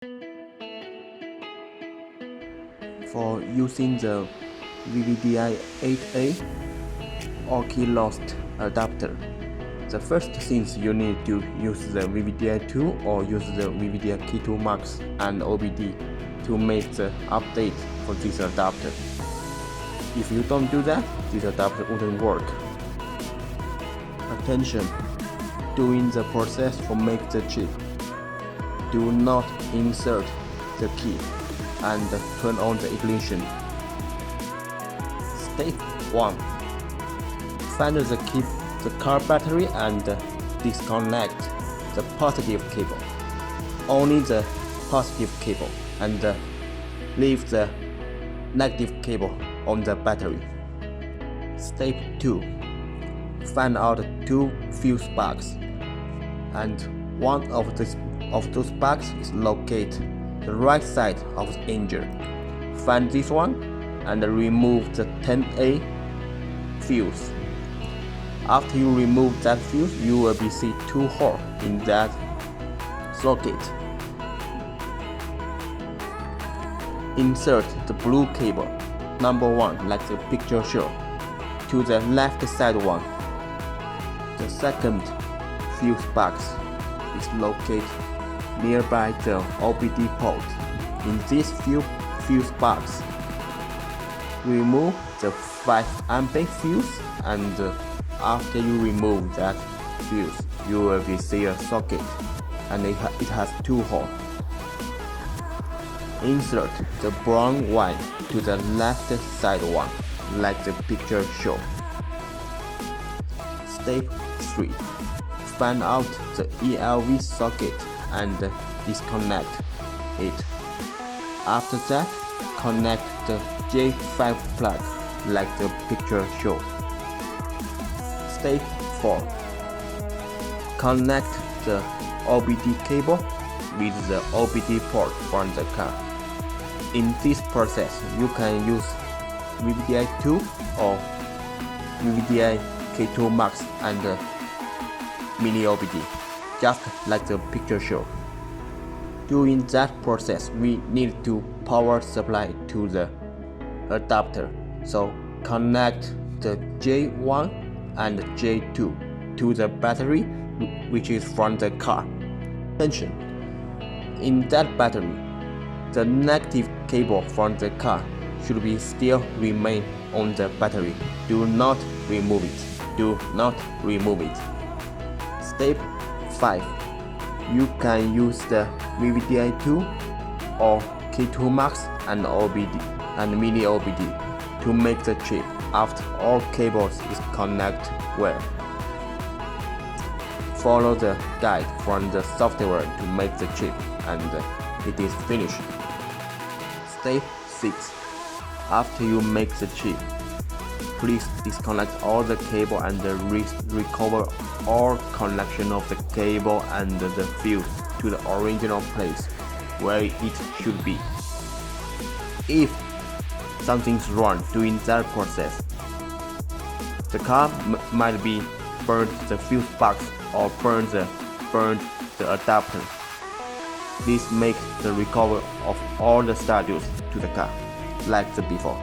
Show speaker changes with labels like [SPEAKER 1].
[SPEAKER 1] For using the VVDI 8A or key lost adapter, the first things you need to use the VVDI 2 or use the VVDI Key 2 Max and OBD to make the update for this adapter. If you don't do that, this adapter wouldn't work. Attention! During the process for make the chip, do not insert the key and turn on the ignition. Step 1. Find the car battery and disconnect the positive cable. Only the positive cable, and leave the negative cable on the battery. Step 2. Find out 2 fuse boxes, and one of those boxes is located the right side of the engine. Find this one and remove the 10A fuse. After you remove that fuse, you will see 2 holes in that socket. Insert the blue cable, number 1, like the picture shows, to the left side one. The second fuse box is located nearby the OBD port. In this fuse box, remove the 5A fuse, and after you remove that fuse, you will see a socket, and it has 2 holes. Insert the brown one to the left side one, like the picture shows. Step 3. Find out the ELV socket and disconnect it. After that, connect the J5 plug, like the picture shows. Step 4. Connect the OBD cable with the OBD port from the car. In this process, you can use VVDI 2 or VVDI K2 Max and mini OBD, just like the picture shows. During that process, we need to power supply to the adapter, so connect the J1 and J2 to the battery, which is from the car. Attention! In that battery, the negative cable from the car should still remain on the battery. Do not remove it. Do not remove it. Step 5. You can use the VVDI 2 or K2 Max and OBD and mini OBD to make the chip after all cables is connected well. Follow the guide from the software to make the chip, and it is finished. Step 6. After you make the chip, please disconnect all the cable and recover all connection of the cable and the fuse to the original place where it should be. If something's wrong during that process, the car might be burned the fuse box or burned the adapter. This makes the recovery of all the status to the car, like the before.